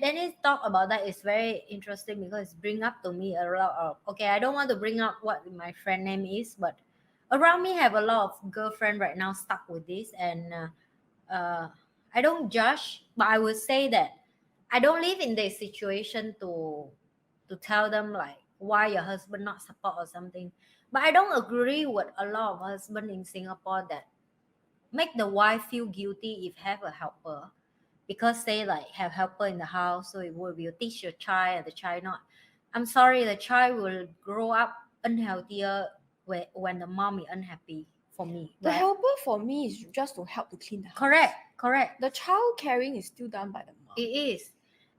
Dennis talk about that is very interesting because it bring up to me a lot of, okay, I don't want to bring up what my friend name is, but around me have a lot of girlfriend right now stuck with this, and I don't judge, but I would say that I don't live in this situation to tell them like why your husband not support or something. But I don't agree with a lot of husband in Singapore that make the wife feel guilty if have a helper, because they like have helper in the house, so it will teach your child and the child not. I'm sorry, the child will grow up unhealthier when the mom is unhappy, for me. The right? helper for me is just to help to clean the house. Correct. The child caring is still done by the mom. It is.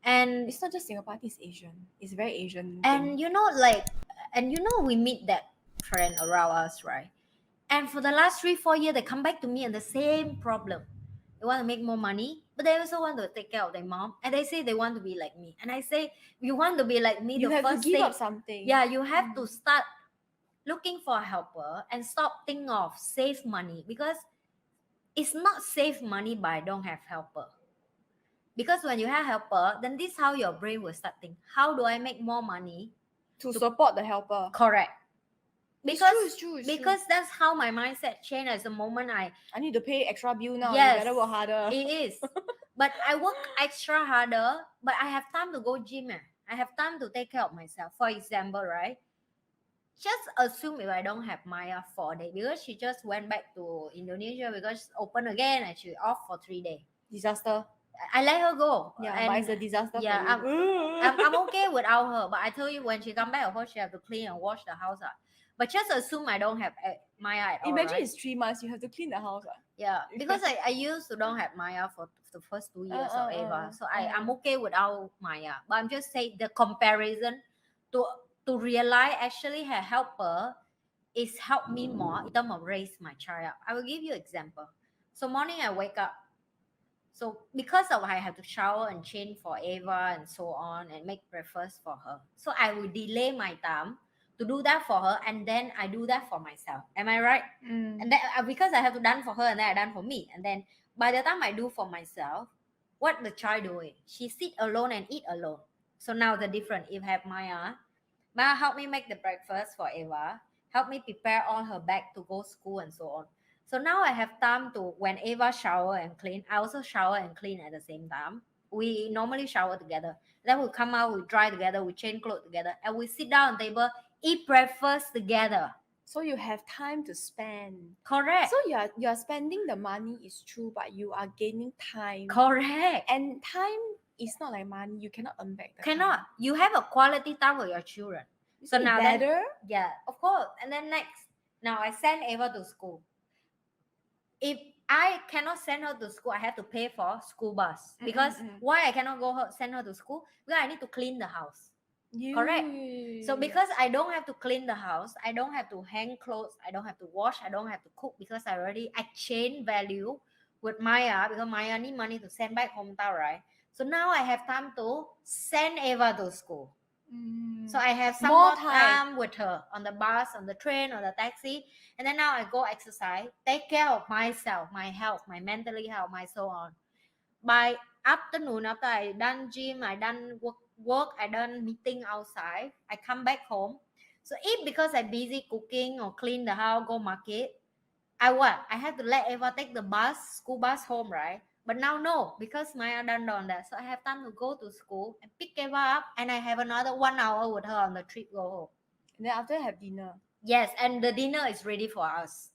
And It's not just Singapore, I think it's Asian. It's very Asian. and we meet that friend around us, right? And for the last 3-4 years, they come back to me and the same problem. They want to make more money, but they also want to take care of their mom. And they say they want to be like me. And I say, you want to be like me, you the have to first give thing, up something. yeah, you have to start looking for a helper and stop thinking of save money, because it's not save money by don't have helper. Because when you have helper, then this is how your brain will start thinking, how do I make more money to support the helper. Correct. It's true. Because that's how my mindset changed as the moment I need to pay extra bill now. Yes, you better work harder. It is. But I work extra harder, but I have time to go gym. I have time to take care of myself. For example, right? Just assume if I don't have Maya for a day, because she just went back to Indonesia because it's open again and she's off for 3 days. Disaster. I let her go. Yeah, but it's a disaster Yeah, for you. I'm okay without her. But I tell you, when she come back, of course she have to clean and wash the house. But just assume I don't have Maya at all. Imagine right? it's 3 months, you have to clean the house. Yeah, because I used to don't have Maya for the first 2 years of Ava. So I'm okay without Maya. But I'm just saying the comparison to realize actually her helper is helped me more in terms of raise my child. I will give you an example. So morning I wake up. So because of I have to shower and change for Ava and so on and make breakfast for her. So I will delay my time to do that for her, and then I do that for myself. Am I right? And then because I have to done for her and then I done for me. And then by the time I do for myself, what the child doing? She sit alone and eat alone. So now the difference, if I have Maya help me make the breakfast for Ava, help me prepare all her bag to go school and so on. So now I have time to, when Ava shower and clean, I also shower and clean at the same time. We normally shower together. Then we come out, we dry together, we change clothes together, and we sit down on the table, eat breakfast together. So you have time to spend. Correct. So you are spending the money, is true, but you are gaining time. Correct. And time is not like money. You cannot earn back the Cannot. time. You have a quality time with your children. So now better? Yeah, of course. And then next, now I send Ava to school. If I cannot send her to school, I have to pay for school bus. Because why I cannot send her to school? Because I need to clean the house. Correct. So because I don't have to clean the house, I don't have to hang clothes, I don't have to wash, I don't have to cook, because I already exchange value with Maya, because Maya need money to send back hometown, right? So now I have time to send Ava to school. So I have some more time with her on the bus, on the train, on the taxi. And then now I go exercise, take care of myself, my health, my mentally health, my so on. By afternoon, after I done gym, I done work, I done meeting outside, I come back home. So if because I'm busy cooking or clean the house, go market, I have to let Eva take the school bus home, right? But now no, because Maya done that. So I have time to go to school and pick Eva up, and I have another 1 hour with her on the trip go home. And then after have dinner. Yes, and the dinner is ready for us.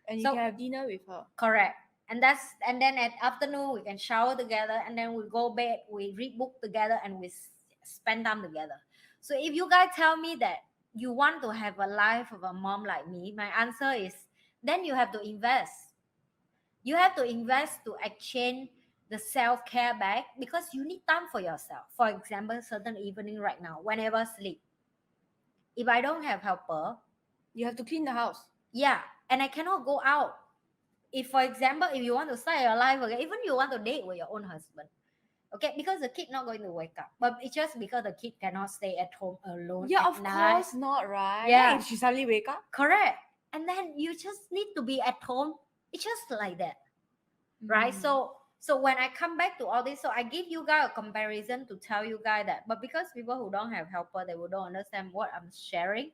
And you can have dinner with her. Correct. And then at afternoon we can shower together, and then we go bed, we read book together, and we spend time together. So if you guys tell me that you want to have a life of a mom like me, my answer is then you have to invest. You have to invest to exchange the self-care back, because you need time for yourself. For example, certain evening right now, whenever I sleep, if I don't have helper, you have to clean the house. Yeah, and I cannot go out. If, for example, if you want to start your life again, even you want to date with your own husband, okay, because the kid not going to wake up, but it's just because the kid cannot stay at home alone. Yeah, at of night. course not, right? Yeah, if she suddenly wake up. Correct. And then you just need to be at home. It's just like that, right? So So when I come back to all this, so I give you guys a comparison to tell you guys that, but because people who don't have helper, they will don't understand what I'm sharing.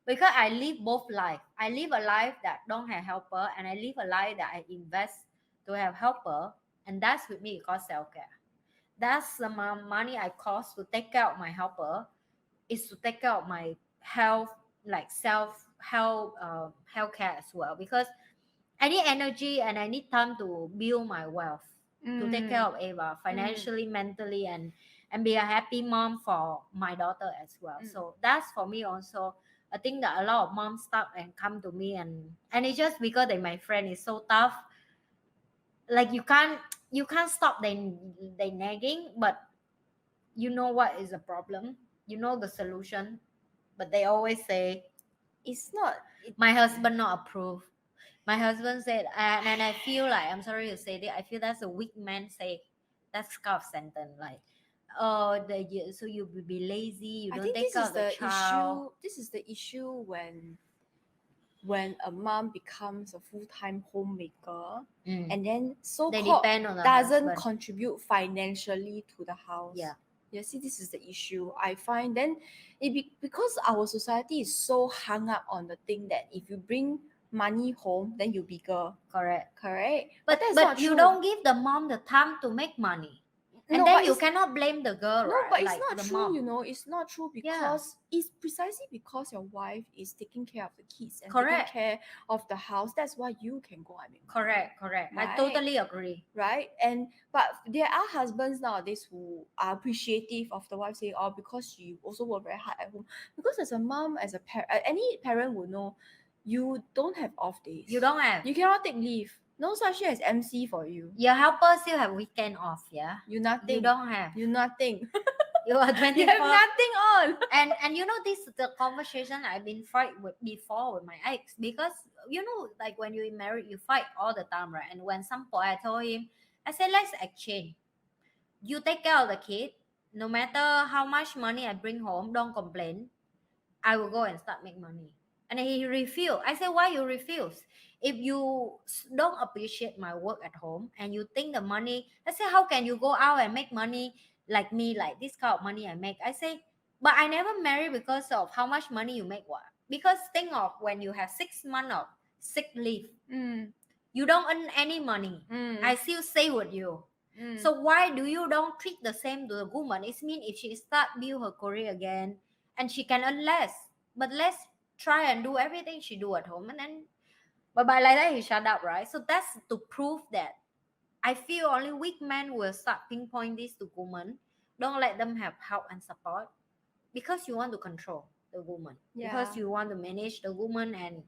Because I live both life. I live a life that don't have helper, and I live a life that I invest to have helper, and that's with me it called self-care. That's the money I cost to take care of my helper, is to take care of my health, like health care as well, because I need energy and I need time to build my wealth, to take care of Ava financially, mentally, and be a happy mom for my daughter as well. So that's for me also. I think that a lot of moms stop and come to me, and it's just because they my friend is so tough. Like you can't stop they nagging, but you know what is the problem, you know the solution, but they always say It's not. my husband not approve. My husband said, and I feel like, I'm sorry to say that, I feel that's a weak man say. That's kind of sentence like, oh, so you will be lazy, you I don't think take this care is of the the child. issue. This is the issue when a mom becomes a full-time homemaker and then They so-called depend on the doesn't husband. contribute financially to the house. Yeah. You see, this is the issue. I find then because our society is so hung up on the thing that if you bring money home, then you're bigger. Correct. Correct. But that's not you true. don't give the mom the time to make money. And No, then but you it's- cannot blame the girl, No, right? but it's Like not the true, mom. you know. It's not true because it's precisely because your wife is taking care of the kids and Correct. taking care of the house. That's why you can go and make money. Correct. I Right. totally agree. Right? But there are husbands nowadays who are appreciative of the wife saying, oh, because she also work very hard at home. Because as a mom, as a parent, any parent will know, you don't have off days. You don't have. You cannot take leave. No such thing as MC for you. Your helper still have weekend off, yeah? You nothing. You don't have. You nothing. You are 24. You have nothing on. And you know, this is the conversation I've been fight with before with my ex, because you know, like when you're married, you fight all the time, right? And when some point I told him, I said, let's exchange. You take care of the kid. No matter how much money I bring home, don't complain. I will go and start make money. And he refused. I said, why you refuse? If you don't appreciate my work at home and you think the money, I say, how can you go out and make money like me, like this kind of money I make? I say, but I never marry because of how much money you make. What? Because think of when you have 6 months of sick leave, you don't earn any money. I still stay with you. So why do you don't treat the same to the woman? It means if she start build her career again and she can earn less, but let's try and do everything she do at home, and then but by like that he shut up, right? So that's to prove that I feel only weak men will start pinpoint this to women. Don't let them have help and support, because you want to control the woman, because you want to manage the woman, and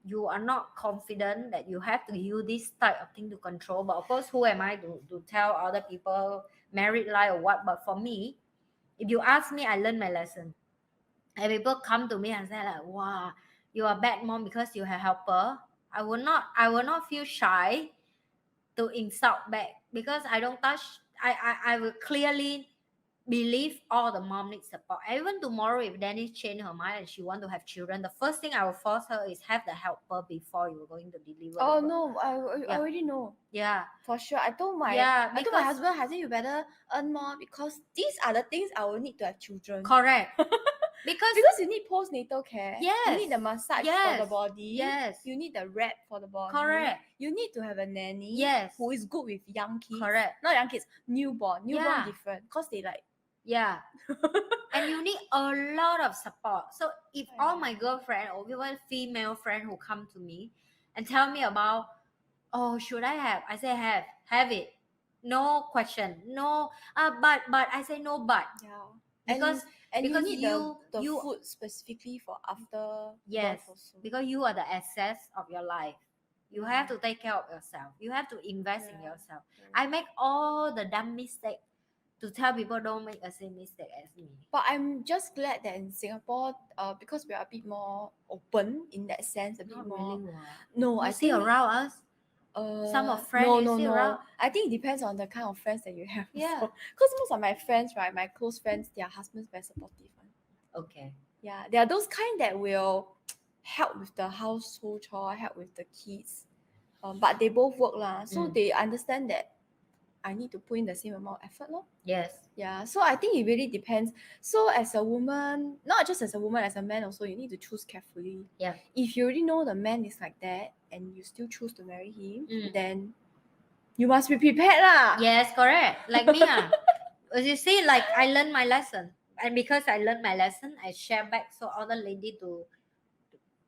you are not confident that you have to use this type of thing to control. But of course, who am I to tell other people married life or what? But for me, if you ask me, I learned my lesson. And people come to me and say like, wow, you are a bad mom because you have helper. I will not feel shy to insult back, because I don't touch. I will clearly believe all the mom needs support. Even tomorrow, if Dennis change her mind and she want to have children, the first thing I will force her is have the helper before you're going to deliver. Oh no, I already know. Yeah, for sure. I told my husband, I said you better earn more because these are the things I will need to have children. Correct. Because you need postnatal care. Yes. You need the massage for the body. Yes. You need the wrap for the body. Correct. You need to have a nanny. Yes. Who is good with young kids. Correct. Not young kids, newborn. Newborn Yeah. different. Because they like. Yeah. And you need a lot of support. So if all my girlfriend or even female friend who come to me and tell me about, oh, should I have? I say have it. No question. No. But I say no but. Yeah. Because you need you the food specifically for after yes, birth also. because you are the assets of your life. You have to take care of yourself. You have to invest in yourself. I make all the dumb mistakes to tell people don't make the same mistake as me. But I'm just glad that in Singapore, because we are a bit more open in that sense, a bit Not more. really. No, I I see think around us. Some of friends no. I think it depends on the kind of friends that you have. Yeah. Because most of my friends, right, my close friends, their husbands very supportive. Okay. Yeah, they are those kind that will help with the household chore, help with the kids. But they both work lah, so they understand that I need to put in the same amount of effort, lor. Yes. Yeah, so I think it really depends. So as a woman, not just as a woman, as a man also, you need to choose carefully. Yeah. If you already know the man is like that and you still choose to marry him, Mm. then you must be prepared lah. Yes, correct. Like me, as you see, like I learned my lesson, and because I learned my lesson, I share back so other lady to.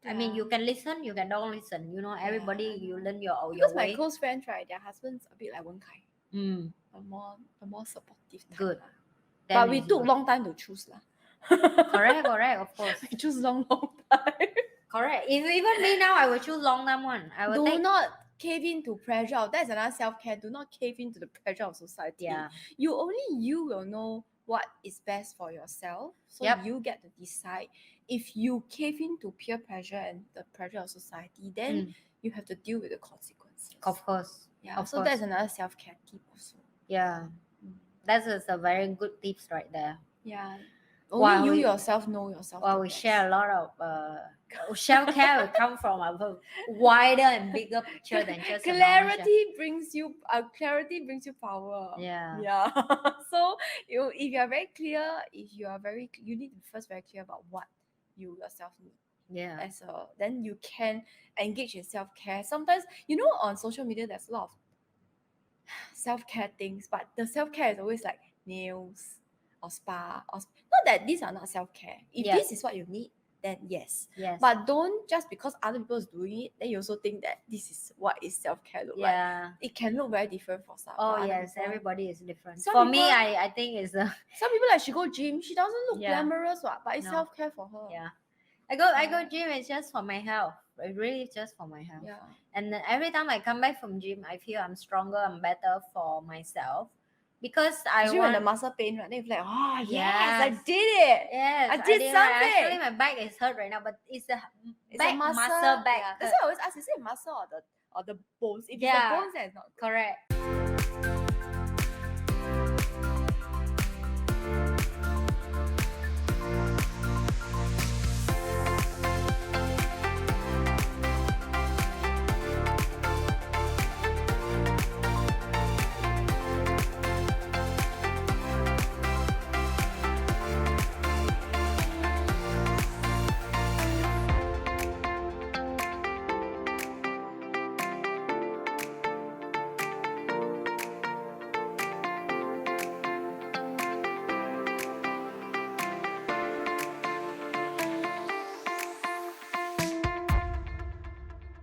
I mean, you can listen, you can don't listen. You know, everybody, I you know. learn your Because my way. close friends, right, their husbands a bit like Wen Kai, Mm, a more supportive type. good. Lah. Then But we it's took good. long time to choose lah. Correct, of course. We choose long time. Correct. If even me now, I will choose long term one. I will Do take. not cave into pressure. That's another self-care. Do not cave into the pressure of society. Yeah. You will know what is best for yourself. So Yep. you get to decide. If you cave into peer pressure and the pressure of society, then you have to deal with the consequences. Of course. Yeah. Of So course. that's another self-care tip also. Yeah. That is a very good tips right there. Yeah. Only Wow, you we- yourself know yourself. Well, the we best. share a lot of self-care will come from a wider and bigger picture than just a normal share. Clarity brings you power. Yeah. So if you are very clear, you need to be first very clear about what you yourself need. Yeah. Then you can engage in self-care. Sometimes on social media there's a lot of self-care things, but the self-care is always like nails or spa or not that these are not self-care. If this is what you need, then yes. But don't just because other people is doing it, then you also think that this is what is self-care look like. It can look very different for some. Oh yes, everybody is different. Some For people- me, I think it's some people like she go gym, she doesn't look Yeah. glamorous, but it's No. self-care for her. Yeah. I go gym. It's just for my health. It really is just for my health. Yeah. And then every time I come back from gym, I feel I'm stronger. I'm better for myself because I Especially want when the muscle pain, right? Then you're like, oh yes, Yes. I did it. Yes, I did right. something. Actually, my back is hurt right now, but it's the It's back a muscle, back. Yeah. That's why I always ask, is it muscle or the bones? If it's the Yeah. bones, then it's not good. Correct.